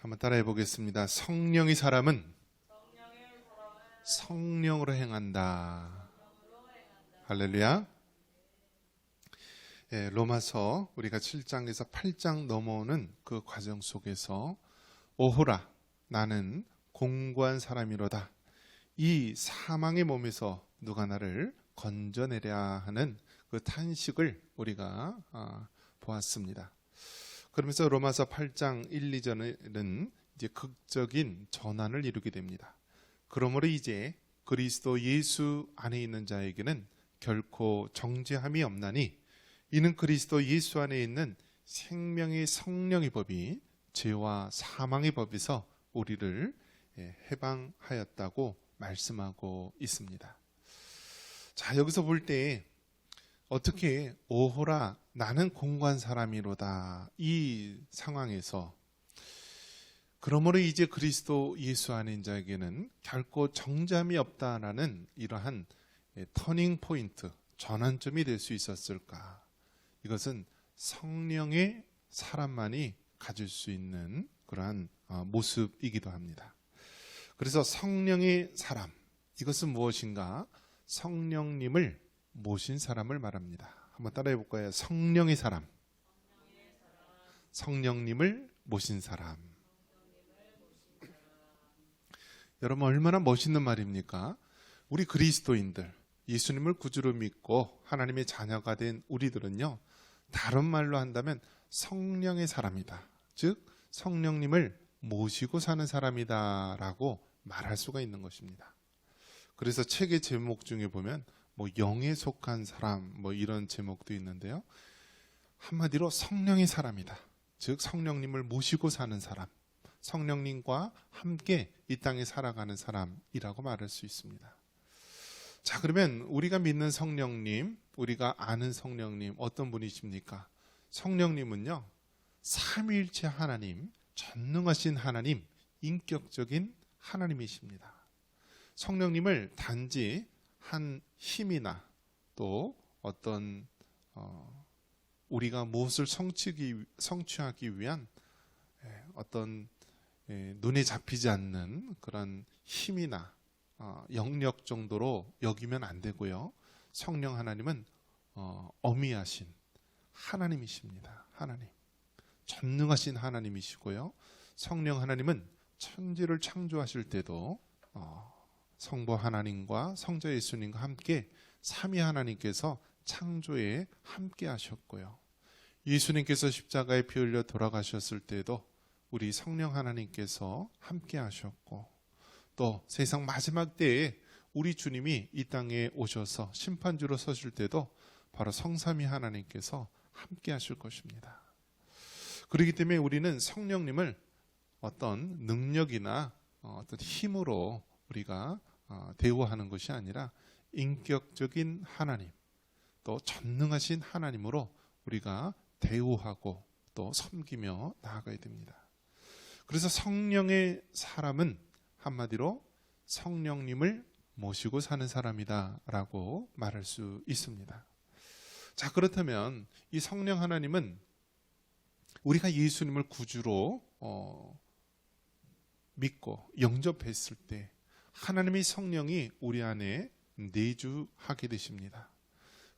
한번 따라해 보겠습니다. 성령의 사람은 성령으로 행한다. 할렐루야. 로마서 우리가 7장에서 8장 넘어오는 그 과정 속에서 오호라 나는 공고한 사람이로다. 이 사망의 몸에서 누가 나를 건져내랴 하는 그 탄식을 우리가 보았습니다. 그러면서 로마서 8장 1, 2절은 이제 극적인 전환을 이루게 됩니다. 그러므로 이제 그리스도 예수 안에 있는 자에게는 결코 정죄함이 없나니 이는 그리스도 예수 안에 있는 생명의 성령의 법이 죄와 사망의 법에서 우리를 해방하였다고 말씀하고 있습니다. 자, 여기서 볼 때 어떻게 오호라 나는 공고한 사람이로다 이 상황에서 그러므로 이제 그리스도 예수 안인 자에게는 결코 정죄함이 없다라는 이러한 터닝 포인트, 전환점이 될 수 있었을까? 이것은 성령의 사람만이 가질 수 있는 그러한 모습이기도 합니다. 그래서 성령의 사람, 이것은 무엇인가? 성령님을 모신 사람을 말합니다. 한번 따라해 볼까요? 성령의 사람, 성령님을 모신 사람. 여러분 얼마나 멋있는 말입니까? 우리 그리스도인들, 예수님을 구주로 믿고 하나님의 자녀가 된 우리들은요, 다른 말로 한다면 성령의 사람이다. 즉 성령님을 모시고 사는 사람이다 라고 말할 수가 있는 것입니다. 그래서 책의 제목 중에 보면 영에 속한 사람 이런 제목도 있는데요, 한마디로 성령의 사람이다. 즉 성령님을 모시고 사는 사람, 성령님과 함께 이 땅에 살아가는 사람이라고 말할 수 있습니다. 자, 그러면 우리가 믿는 성령님, 우리가 아는 성령님 어떤 분이십니까? 성령님은요, 삼위일체 하나님, 전능하신 하나님, 인격적인 하나님이십니다. 성령님을 단지 한 힘이나 또 어떤 우리가 무엇을 성취하기 위한 어떤 눈에 잡히지 않는 그런 힘이나 영역 정도로 여기면 안 되고요. 성령 하나님은 어미하신 하나님이십니다. 하나님, 전능하신 하나님이시고요. 성령 하나님은 천지를 창조하실 때도 성부 하나님과 성자 예수님과 함께 삼위 하나님께서 창조에 함께 하셨고요. 예수님께서 십자가에 피 흘려 돌아가셨을 때도 우리 성령 하나님께서 함께 하셨고, 또 세상 마지막 때에 우리 주님이 이 땅에 오셔서 심판주로 서실 때도 바로 성삼위 하나님께서 함께 하실 것입니다. 그렇기 때문에 우리는 성령님을 어떤 능력이나 어떤 힘으로 우리가 대우하는 것이 아니라 인격적인 하나님, 또 전능하신 하나님으로 우리가 대우하고 또 섬기며 나아가야 됩니다. 그래서 성령의 사람은 한마디로 성령님을 모시고 사는 사람이다 라고 말할 수 있습니다. 자, 그렇다면 이 성령 하나님은 우리가 예수님을 구주로 믿고 영접했을 때 하나님의 성령이 우리 안에 내주하게 되십니다.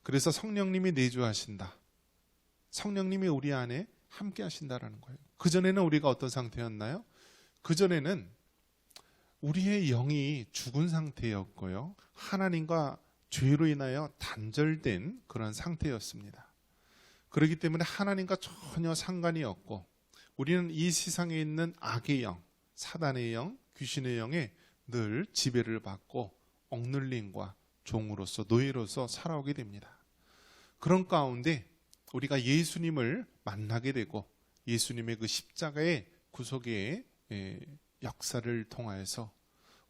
그래서 성령님이 내주하신다. 성령님이 우리 안에 함께 하신다라는 거예요. 그전에는 우리가 어떤 상태였나요? 그전에는 우리의 영이 죽은 상태였고요. 하나님과 죄로 인하여 단절된 그런 상태였습니다. 그렇기 때문에 하나님과 전혀 상관이 없고 우리는 이 세상에 있는 악의 영, 사단의 영, 귀신의 영에 늘 지배를 받고 억눌림과 종으로서 노예로서 살아오게 됩니다. 그런 가운데 우리가 예수님을 만나게 되고 예수님의 그 십자가의 구속의 역사를 통하여서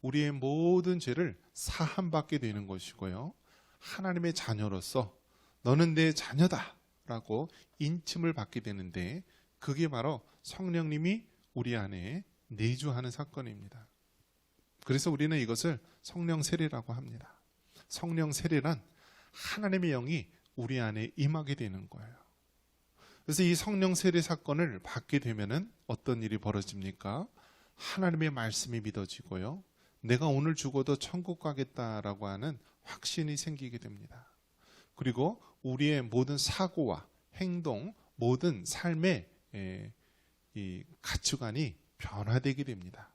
우리의 모든 죄를 사함받게 되는 것이고요. 하나님의 자녀로서 너는 내 자녀다 라고 인침을 받게 되는데, 그게 바로 성령님이 우리 안에 내주하는 사건입니다. 그래서 우리는 이것을 성령 세례라고 합니다. 성령 세례란 하나님의 영이 우리 안에 임하게 되는 거예요. 그래서 이 성령 세례 사건을 받게 되면은 어떤 일이 벌어집니까? 하나님의 말씀이 믿어지고요. 내가 오늘 죽어도 천국 가겠다라고 하는 확신이 생기게 됩니다. 그리고 우리의 모든 사고와 행동, 모든 삶의 이 가치관이 변화되게 됩니다.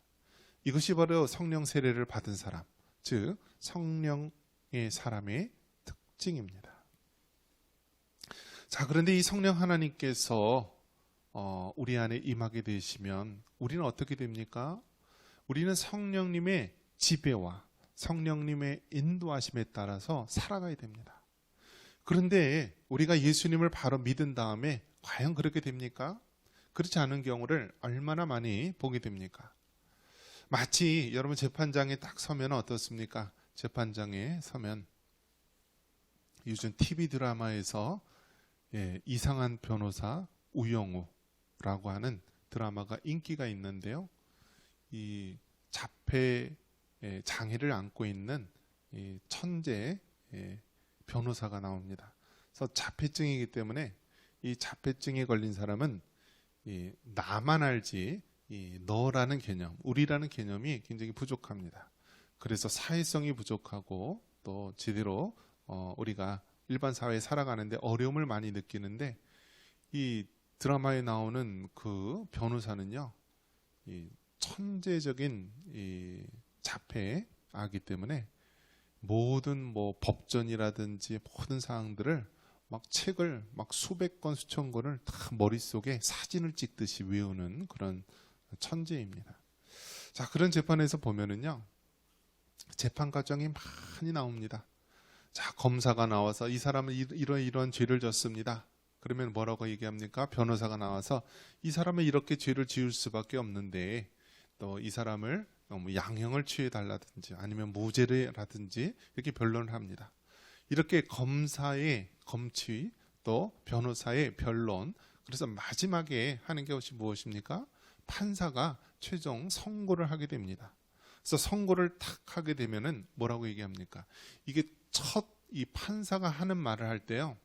이것이 바로 성령 세례를 받은 사람, 즉 성령의 사람의 특징입니다. 자, 그런데 이 성령 하나님께서 우리 안에 임하게 되시면 우리는 어떻게 됩니까? 우리는 성령님의 지배와 성령님의 인도하심에 따라서 살아가야 됩니다. 그런데 우리가 예수님을 바로 믿은 다음에 과연 그렇게 됩니까? 그렇지 않은 경우를 얼마나 많이 보게 됩니까? 마치 여러분 재판장에 딱 서면 어떻습니까? 재판장에 서면 요즘 TV 드라마에서 이상한 변호사 우영우라고 하는 드라마가 인기가 있는데요. 이 자폐 장애를 안고 있는 이 천재 변호사가 나옵니다. 그래서 자폐증이기 때문에 이 자폐증에 걸린 사람은 나만 알지 너라는 개념, 우리라는 개념이 굉장히 부족합니다. 그래서 사회성이 부족하고 또 제대로 우리가 일반 사회에 살아가는데 어려움을 많이 느끼는데 이 드라마에 나오는 그 변호사는요, 이 천재적인 이 자폐아기 때문에 모든 뭐 법전이라든지 모든 사항들을 막 책을 막 수백 권 수천 권을 다 머릿속에 사진을 찍듯이 외우는 그런 천재입니다. 자, 그런 재판에서 보면은요, 재판 과정이 많이 나옵니다. 자, 검사가 나와서 이 사람은 이런 죄를 졌습니다. 그러면 뭐라고 얘기합니까? 변호사가 나와서 이 사람은 이렇게 죄를 지을 수밖에 없는데 또 이 사람을 양형을 취해달라든지 아니면 무죄라든지 이렇게 변론을 합니다. 이렇게 검사의 검취 또 변호사의 변론, 그래서 마지막에 하는 것이 무엇입니까? 판사가 최종 선고를 하게 됩니다. 그래서 선고를 탁 하게 되면은 뭐라고 얘기합니까? 이게 첫 이 판사가 하는 말을 할 때요,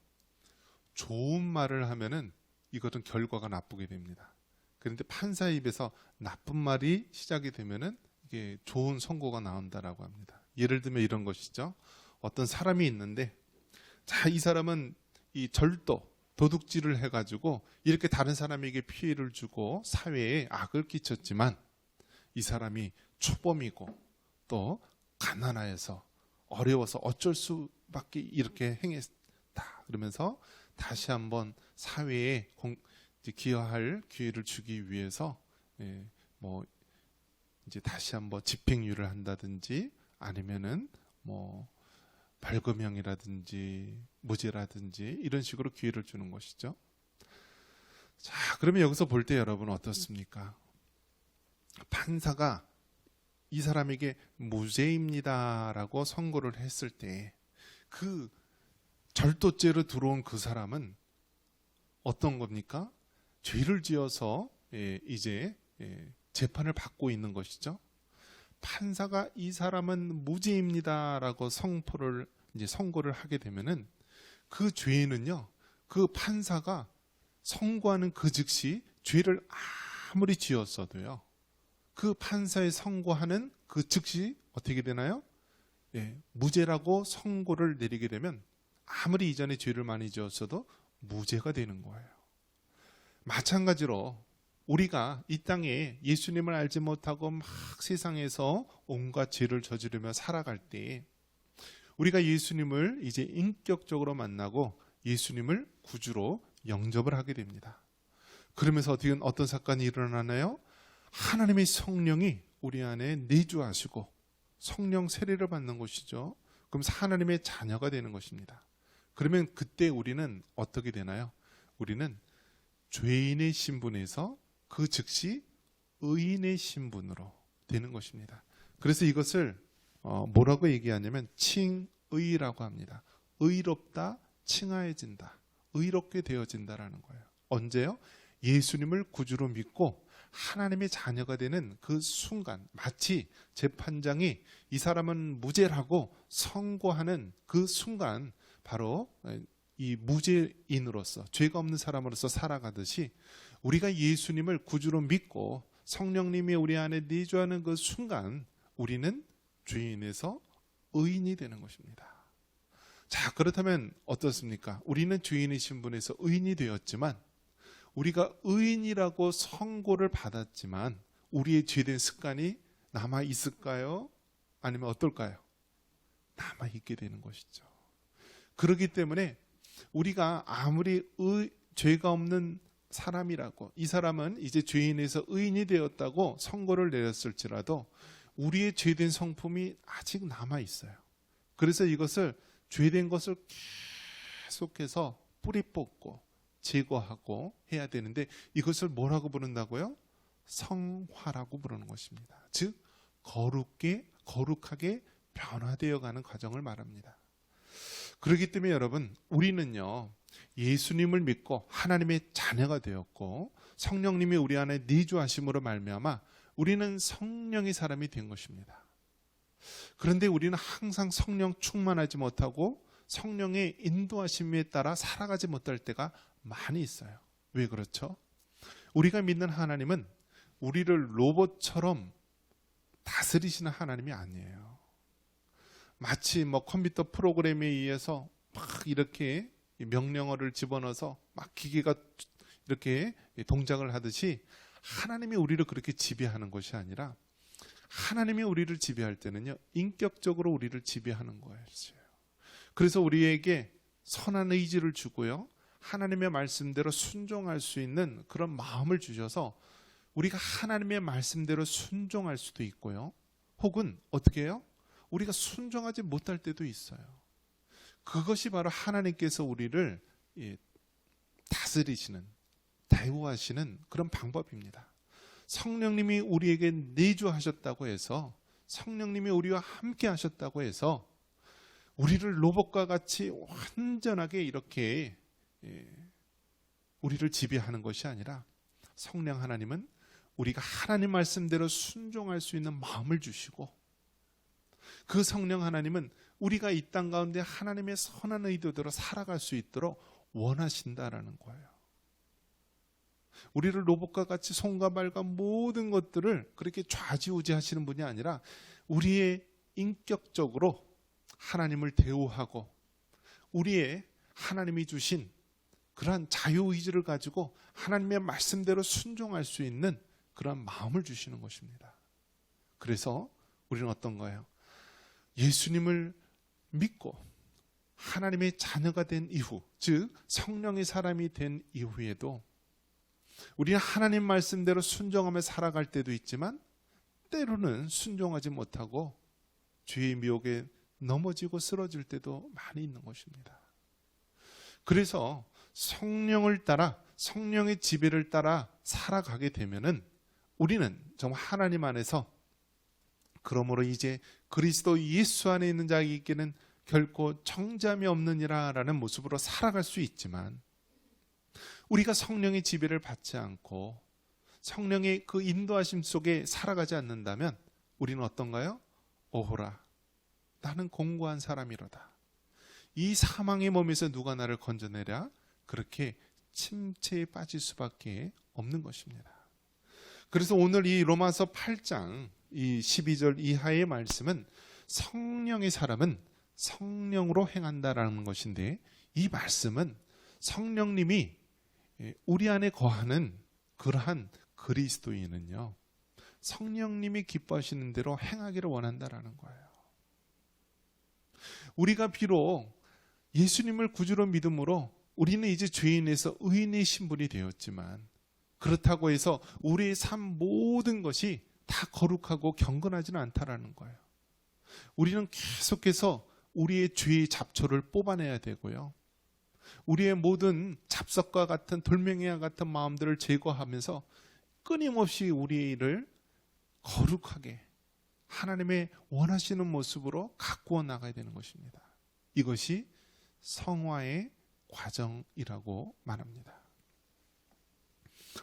좋은 말을 하면은 이것은 결과가 나쁘게 됩니다. 그런데 판사 입에서 나쁜 말이 시작이 되면은 이게 좋은 선고가 나온다라고 합니다. 예를 들면 이런 것이죠. 어떤 사람이 있는데, 자, 이 사람은 이 절도, 도둑질을 해가지고 이렇게 다른 사람에게 피해를 주고 사회에 악을 끼쳤지만 이 사람이 초범이고 또 가난해서 어려워서 어쩔 수밖에 이렇게 행했다. 그러면서 다시 한번 사회에 기여할 기회를 주기 위해서 뭐 이제 다시 한번 집행유예를 한다든지 아니면은 뭐 벌금형이라든지 무죄라든지 이런 식으로 기회를 주는 것이죠. 자, 그러면 여기서 볼 때 여러분 어떻습니까? 판사가 이 사람에게 무죄입니다라고 선고를 했을 때 그 절도죄로 들어온 그 사람은 어떤 겁니까? 죄를 지어서 이제 재판을 받고 있는 것이죠. 판사가 이 사람은 무죄입니다라고 선고를 하게 되면은 그 죄는요, 그 판사가 선고하는 그 즉시 죄를 아무리 지었어도요, 그 판사의 선고하는 그 즉시 어떻게 되나요? 무죄라고 선고를 내리게 되면 아무리 이전에 죄를 많이 지었어도 무죄가 되는 거예요. 마찬가지로 우리가 이 땅에 예수님을 알지 못하고 막 세상에서 온갖 죄를 저지르며 살아갈 때 우리가 예수님을 이제 인격적으로 만나고 예수님을 구주로 영접을 하게 됩니다. 그러면서 어떤 사건이 일어나나요? 하나님의 성령이 우리 안에 내주하시고 성령 세례를 받는 것이죠. 그럼 하나님의 자녀가 되는 것입니다. 그러면 그때 우리는 어떻게 되나요? 우리는 죄인의 신분에서 그 즉시 의인의 신분으로 되는 것입니다. 그래서 이것을 뭐라고 얘기하냐면 칭의라고 합니다. 의롭다, 칭하여진다, 의롭게 되어진다라는 거예요. 언제요? 예수님을 구주로 믿고 하나님의 자녀가 되는 그 순간, 마치 재판장이 이 사람은 무죄라고 선고하는 그 순간 바로 이 무죄인으로서 죄가 없는 사람으로서 살아가듯이 우리가 예수님을 구주로 믿고 성령님이 우리 안에 내주하는 그 순간 우리는 죄인에서 의인이 되는 것입니다. 자, 그렇다면 어떻습니까? 우리는 죄인이신 분에서 의인이 되었지만 우리가 의인이라고 선고를 받았지만 우리의 죄된 습관이 남아 있을까요? 아니면 어떨까요? 남아 있게 되는 것이죠. 그렇기 때문에 우리가 아무리 죄가 없는 사람이라고, 이 사람은 이제 죄인에서 의인이 되었다고 선고를 내렸을지라도 우리의 죄된 성품이 아직 남아 있어요. 그래서 이것을 죄된 것을 계속해서 뿌리 뽑고 제거하고 해야 되는데 이것을 뭐라고 부른다고요? 성화라고 부르는 것입니다. 즉 거룩하게 변화되어 가는 과정을 말합니다. 그렇기 때문에 여러분, 우리는요 예수님을 믿고 하나님의 자녀가 되었고 성령님이 우리 안에 내주하심으로 말미암아 우리는 성령의 사람이 된 것입니다. 그런데 우리는 항상 성령 충만하지 못하고 성령의 인도하심에 따라 살아가지 못할 때가 많이 있어요. 왜 그렇죠? 우리가 믿는 하나님은 우리를 로봇처럼 다스리시는 하나님이 아니에요. 마치 컴퓨터 프로그램에 의해서 막 이렇게 명령어를 집어넣어서 막 기계가 이렇게 동작을 하듯이 하나님이 우리를 그렇게 지배하는 것이 아니라 하나님이 우리를 지배할 때는요 인격적으로 우리를 지배하는 거예요. 그래서 우리에게 선한 의지를 주고요 하나님의 말씀대로 순종할 수 있는 그런 마음을 주셔서 우리가 하나님의 말씀대로 순종할 수도 있고요 혹은 어떻게 해요? 우리가 순종하지 못할 때도 있어요. 그것이 바로 하나님께서 우리를 다스리시는, 대우하시는 그런 방법입니다. 성령님이 우리에게 내주하셨다고 해서, 성령님이 우리와 함께 하셨다고 해서 우리를 로봇과 같이 완전하게 이렇게 우리를 지배하는 것이 아니라 성령 하나님은 우리가 하나님 말씀대로 순종할 수 있는 마음을 주시고 그 성령 하나님은 우리가 이 땅 가운데 하나님의 선한 의도대로 살아갈 수 있도록 원하신다라는 거예요. 우리를 로봇과 같이 손과 발과 모든 것들을 그렇게 좌지우지하시는 분이 아니라 우리의 인격적으로 하나님을 대우하고 우리의 하나님이 주신 그러한 자유의지를 가지고 하나님의 말씀대로 순종할 수 있는 그러한 마음을 주시는 것입니다. 그래서 우리는 어떤 거예요? 예수님을 믿고 하나님의 자녀가 된 이후, 즉 성령의 사람이 된 이후에도 우리는 하나님 말씀대로 순종하며 살아갈 때도 있지만 때로는 순종하지 못하고 죄의 미혹에 넘어지고 쓰러질 때도 많이 있는 것입니다. 그래서 성령을 따라, 성령의 지배를 따라 살아가게 되면은 우리는 정말 하나님 안에서 그러므로 이제 그리스도 예수 안에 있는 자에게는 결코 정잠이 없느니라 라는 모습으로 살아갈 수 있지만 우리가 성령의 지배를 받지 않고 성령의 그 인도하심 속에 살아가지 않는다면 우리는 어떤가요? 오호라, 나는 공고한 사람이로다. 이 사망의 몸에서 누가 나를 건져내랴? 그렇게 침체에 빠질 수밖에 없는 것입니다. 그래서 오늘 이 로마서 8장 이 12절 이하의 말씀은 성령의 사람은 성령으로 행한다라는 것인데 이 말씀은 성령님이 우리 안에 거하는 그러한 그리스도인은요 성령님이 기뻐하시는 대로 행하기를 원한다라는 거예요. 우리가 비록 예수님을 구주로 믿음으로 우리는 이제 죄인에서 의인의 신분이 되었지만 그렇다고 해서 우리의 삶 모든 것이 다 거룩하고 경건하지는 않다라는 거예요. 우리는 계속해서 우리의 죄의 잡초를 뽑아내야 되고요. 우리의 모든 잡석과 같은 돌멩이와 같은 마음들을 제거하면서 끊임없이 우리를 거룩하게 하나님의 원하시는 모습으로 가꾸어 나가야 되는 것입니다. 이것이 성화의 과정이라고 말합니다.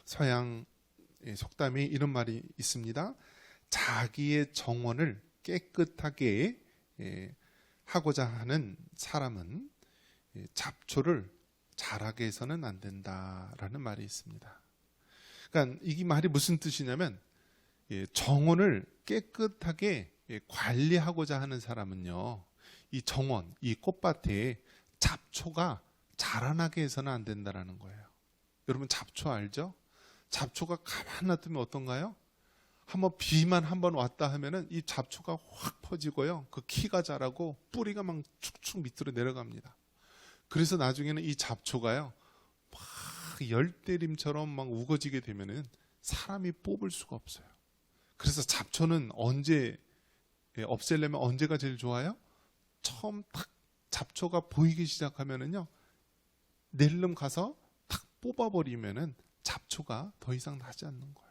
서양 속담에 이런 말이 있습니다. 자기의 정원을 깨끗하게 하고자 하는 사람은 잡초를 자라게 해서는 안 된다라는 말이 있습니다. 그러니까 이 말이 무슨 뜻이냐면 정원을 깨끗하게 관리하고자 하는 사람은요, 이 정원, 이 꽃밭에 잡초가 자라나게 해서는 안 된다라는 거예요. 여러분 잡초 알죠? 잡초가 가만 놔두면 어떤가요? 한번 비만 한번 왔다 하면은 이 잡초가 확 퍼지고요, 그 키가 자라고 뿌리가 막 축축 밑으로 내려갑니다. 그래서 나중에는 이 잡초가요, 막 열대림처럼 막 우거지게 되면은 사람이 뽑을 수가 없어요. 그래서 잡초는 언제 없애려면 언제가 제일 좋아요? 처음 딱 잡초가 보이기 시작하면은요, 낼름 가서 탁 뽑아버리면은 잡초가 더 이상 나지 않는 거예요.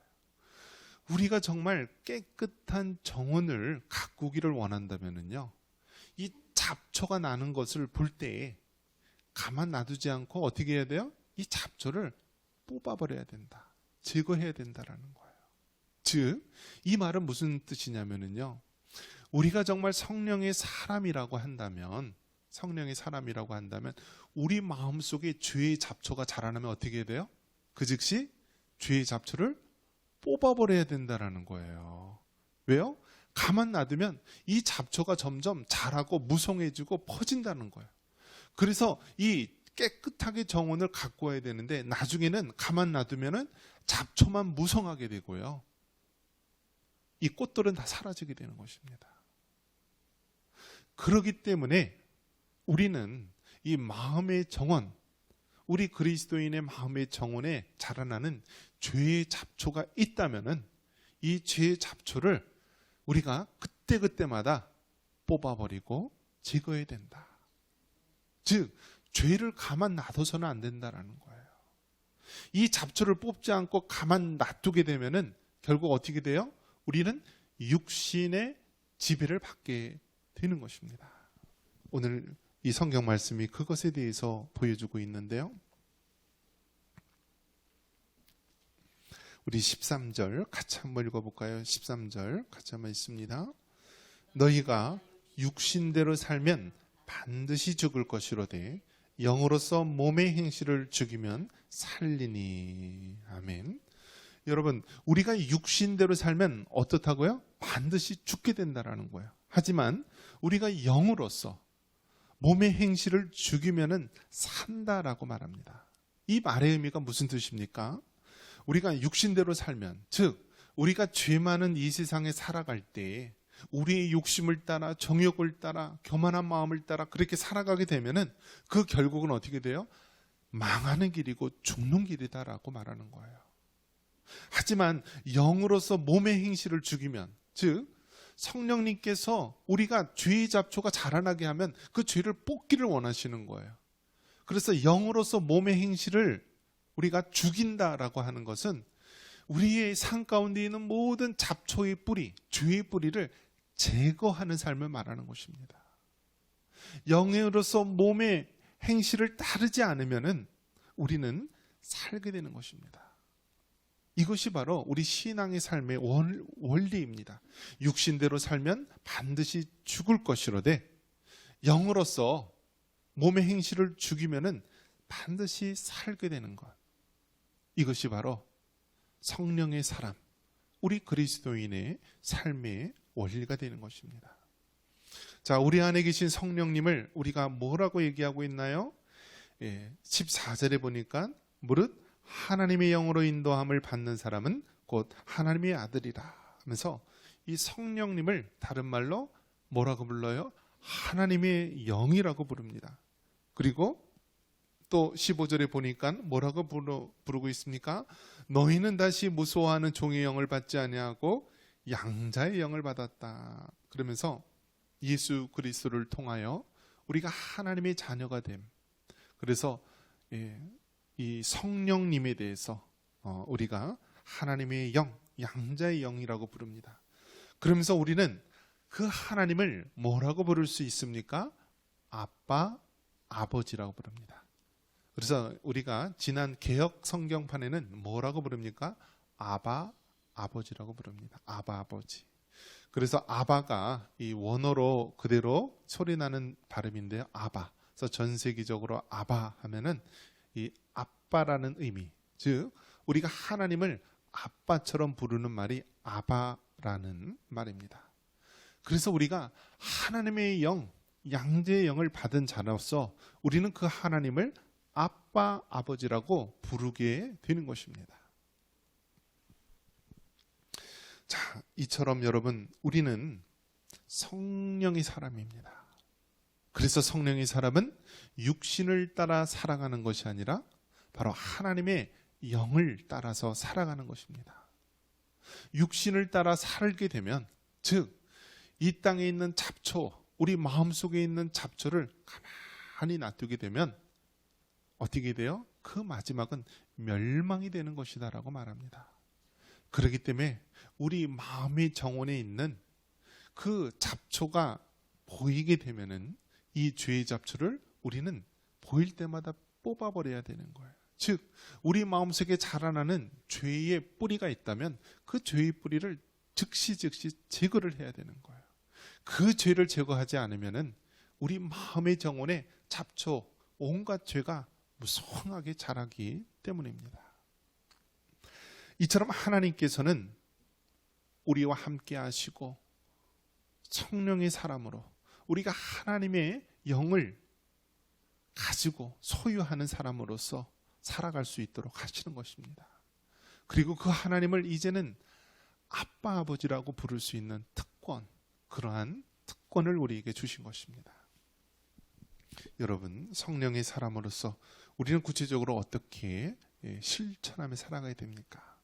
우리가 정말 깨끗한 정원을 가꾸기를 원한다면은요, 이 잡초가 나는 것을 볼 때에 가만 놔두지 않고 어떻게 해야 돼요? 이 잡초를 뽑아버려야 된다. 제거해야 된다라는 거예요. 즉, 이 말은 무슨 뜻이냐면은요, 우리가 정말 성령의 사람이라고 한다면 우리 마음속에 죄의 잡초가 자라나면 어떻게 해야 돼요? 그 즉시 죄의 잡초를 뽑아버려야 된다라는 거예요. 왜요? 가만 놔두면 이 잡초가 점점 자라고 무성해지고 퍼진다는 거예요. 그래서 이 깨끗하게 정원을 가꾸어야 되는데 나중에는 가만 놔두면은 잡초만 무성하게 되고요, 이 꽃들은 다 사라지게 되는 것입니다. 그렇기 때문에 우리는 이 마음의 정원, 우리 그리스도인의 마음의 정원에 자라나는 죄의 잡초가 있다면은 이 죄의 잡초를 우리가 그때그때마다 뽑아버리고 제거해야 된다. 즉, 죄를 가만 놔둬서는 안 된다라는 거예요. 이 잡초를 뽑지 않고 가만 놔두게 되면은 결국 어떻게 돼요? 우리는 육신의 지배를 받게 되는 것입니다. 오늘 이 성경 말씀이 그것에 대해서 보여주고 있는데요. 우리 13절 같이 한번 읽어볼까요? 13절 같이 한번 읽습니다. 너희가 육신대로 살면 반드시 죽을 것이로되 영으로서 몸의 행실을 죽이면 살리니. 아멘. 여러분, 우리가 육신대로 살면 어떻다고요? 반드시 죽게 된다라는 거예요. 하지만 우리가 영으로서 몸의 행실을 죽이면은 산다라고 말합니다. 이 말의 의미가 무슨 뜻입니까? 우리가 육신대로 살면, 즉 우리가 죄 많은 이 세상에 살아갈 때 우리의 욕심을 따라, 정욕을 따라, 교만한 마음을 따라 그렇게 살아가게 되면은 그 결국은 어떻게 돼요? 망하는 길이고 죽는 길이다라고 말하는 거예요. 하지만 영으로서 몸의 행실을 죽이면, 즉 성령님께서 우리가 죄의 잡초가 자라나게 하면 그 죄를 뽑기를 원하시는 거예요. 그래서 영으로서 몸의 행실을 우리가 죽인다라고 하는 것은 우리의 삶 가운데 있는 모든 잡초의 뿌리, 죄의 뿌리를 제거하는 삶을 말하는 것입니다. 영으로서 몸의 행실을 따르지 않으면은 우리는 살게 되는 것입니다. 이것이 바로 우리 신앙의 삶의 원리입니다. 육신대로 살면 반드시 죽을 것이로되 영으로서 몸의 행실을 죽이면은 반드시 살게 되는 것. 이것이 바로 성령의 사람, 우리 그리스도인의 삶의 원리가 되는 것입니다. 자, 우리 안에 계신 성령님을 우리가 뭐라고 얘기하고 있나요? 14절에 보니까 무릇 하나님의 영으로 인도함을 받는 사람은 곧 하나님의 아들이라 하면서 이 성령님을 다른 말로 뭐라고 불러요? 하나님의 영이라고 부릅니다. 그리고 또 15절에 보니까 뭐라고 부르고 있습니까? 너희는 다시 무소하는 종의 영을 받지 아니하고 양자의 영을 받았다. 그러면서 예수 그리스도를 통하여 우리가 하나님의 자녀가 됨. 그래서 이 성령님에 대해서 우리가 하나님의 영, 양자의 영이라고 부릅니다. 그러면서 우리는 그 하나님을 뭐라고 부를 수 있습니까? 아빠, 아버지라고 부릅니다. 그래서 우리가 지난 개역 성경판에는 뭐라고 부릅니까? 아바, 아버지라고 부릅니다. 아바, 아버지. 그래서 아바가 이 원어로 그대로 소리나는 발음인데요. 아바. 그래서 그래서 전 세계적으로 아바 하면은 이 아빠라는 의미, 즉 우리가 하나님을 아빠처럼 부르는 말이 아바라는 말입니다. 그래서 우리가 하나님의 영, 양자의 영을 받은 자로서 우리는 그 하나님을 아빠, 아버지라고 부르게 되는 것입니다. 자, 이처럼 여러분, 우리는 성령의 사람입니다. 그래서 성령의 사람은 육신을 따라 살아가는 것이 아니라 바로 하나님의 영을 따라서 살아가는 것입니다. 육신을 따라 살게 되면, 즉 이 땅에 있는 잡초, 우리 마음속에 있는 잡초를 가만히 놔두게 되면 어떻게 돼요? 그 마지막은 멸망이 되는 것이다 라고 말합니다. 그렇기 때문에 우리 마음의 정원에 있는 그 잡초가 보이게 되면은 이 죄의 잡초를 우리는 보일 때마다 뽑아버려야 되는 거예요. 즉 우리 마음속에 자라나는 죄의 뿌리가 있다면 그 죄의 뿌리를 즉시 제거를 해야 되는 거예요. 그 죄를 제거하지 않으면은 우리 마음의 정원에 잡초, 온갖 죄가 무성하게 자라기 때문입니다. 이처럼 하나님께서는 우리와 함께 하시고 성령의 사람으로 우리가 하나님의 영을 가지고 소유하는 사람으로서 살아갈 수 있도록 하시는 것입니다. 그리고 그 하나님을 이제는 아빠, 아버지라고 부를 수 있는 특권, 그러한 특권을 우리에게 주신 것입니다. 여러분, 성령의 사람으로서 우리는 구체적으로 어떻게 실천하며 살아가야 됩니까?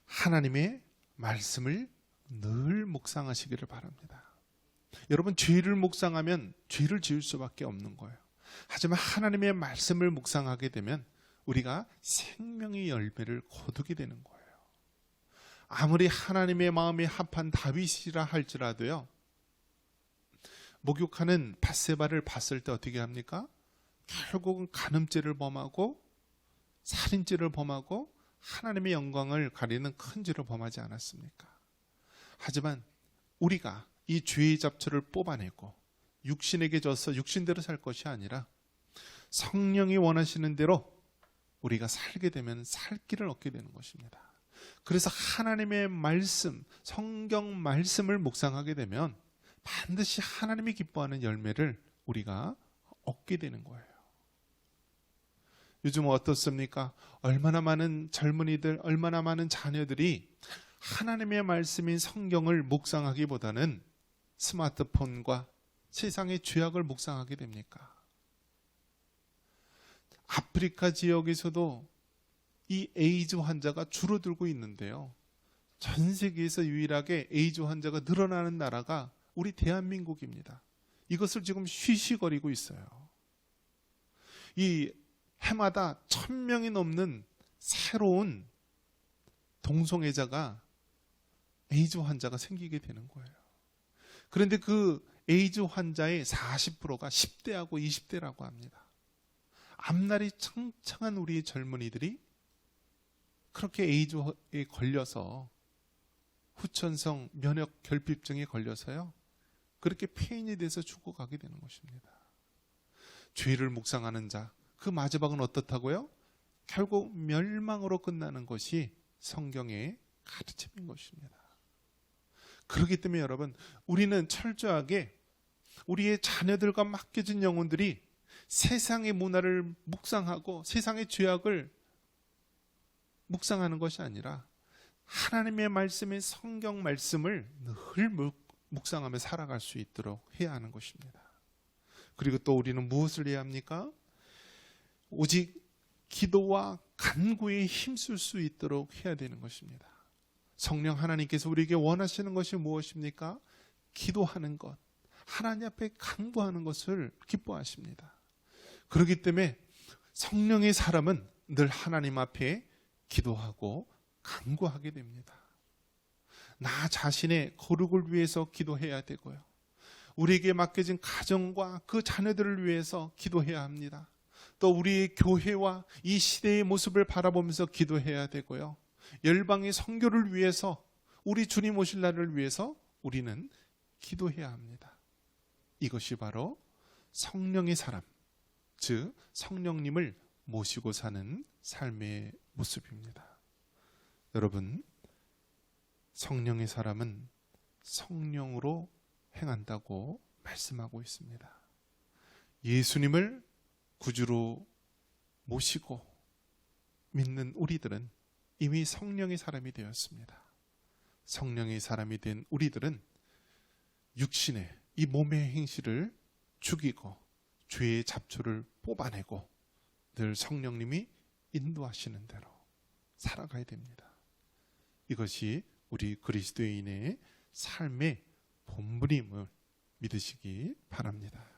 하나님의 말씀을 늘 묵상하시기를 바랍니다. 여러분, 죄를 묵상하면 죄를 지을 수밖에 없는 거예요. 하지만 하나님의 말씀을 묵상하게 되면 우리가 생명의 열매를 거두게 되는 거예요. 아무리 하나님의 마음에 합한 다윗이라 할지라도요, 목욕하는 밧세바를 봤을 때 어떻게 합니까? 결국은 간음죄를 범하고 살인죄를 범하고 하나님의 영광을 가리는 큰 죄를 범하지 않았습니까? 하지만 우리가 이 죄의 잡초를 뽑아내고 육신에게 져서 육신대로 살 것이 아니라 성령이 원하시는 대로 우리가 살게 되면 살 길을 얻게 되는 것입니다. 그래서 하나님의 말씀, 성경 말씀을 묵상하게 되면 반드시 하나님이 기뻐하는 열매를 우리가 얻게 되는 거예요. 요즘 어떻습니까? 얼마나 많은 젊은이들, 얼마나 많은 자녀들이 하나님의 말씀인 성경을 묵상하기보다는 스마트폰과 세상의 죄악을 묵상하게 됩니까? 아프리카 지역에서도 이 에이즈 환자가 줄어들고 있는데요. 전 세계에서 유일하게 에이즈 환자가 늘어나는 나라가 우리 대한민국입니다. 이것을 지금 쉬쉬거리고 있어요. 이 해마다 1000명이 넘는 새로운 동성애자가 에이즈 환자가 생기게 되는 거예요. 그런데 그 에이즈 환자의 40%가 10대하고 20대라고 합니다. 앞날이 창창한 우리 젊은이들이 그렇게 에이즈에 걸려서 후천성 면역 결핍증에 걸려서요, 그렇게 폐인이 돼서 죽어가게 되는 것입니다. 죄를 묵상하는 자, 그 마지막은 어떻다고요? 결국 멸망으로 끝나는 것이 성경의 가르침인 것입니다. 그렇기 때문에 여러분, 우리는 철저하게 우리의 자녀들과 맡겨진 영혼들이 세상의 문화를 묵상하고 세상의 죄악을 묵상하는 것이 아니라 하나님의 말씀인 성경 말씀을 늘 묵상하며 살아갈 수 있도록 해야 하는 것입니다. 그리고 또 우리는 무엇을 해야 합니까? 오직 기도와 간구에 힘쓸 수 있도록 해야 되는 것입니다. 성령 하나님께서 우리에게 원하시는 것이 무엇입니까? 기도하는 것, 하나님 앞에 간구하는 것을 기뻐하십니다. 그렇기 때문에 성령의 사람은 늘 하나님 앞에 기도하고 간구하게 됩니다. 나 자신의 거룩을 위해서 기도해야 되고요. 우리에게 맡겨진 가정과 그 자녀들을 위해서 기도해야 합니다. 또 우리의 교회와 이 시대의 모습을 바라보면서 기도해야 되고요. 열방의 선교를 위해서, 우리 주님 오실 날을 위해서 우리는 기도해야 합니다. 이것이 바로 성령의 사람, 즉 성령님을 모시고 사는 삶의 모습입니다. 여러분, 성령의 사람은 성령으로 행한다고 말씀하고 있습니다. 예수님을 구주로 모시고 믿는 우리들은 이미 성령의 사람이 되었습니다. 성령의 사람이 된 우리들은 육신의 이 몸의 행실을 죽이고 죄의 잡초를 뽑아내고 늘 성령님이 인도하시는 대로 살아가야 됩니다. 이것이 우리 그리스도인의 삶의 본분임을 믿으시기 바랍니다.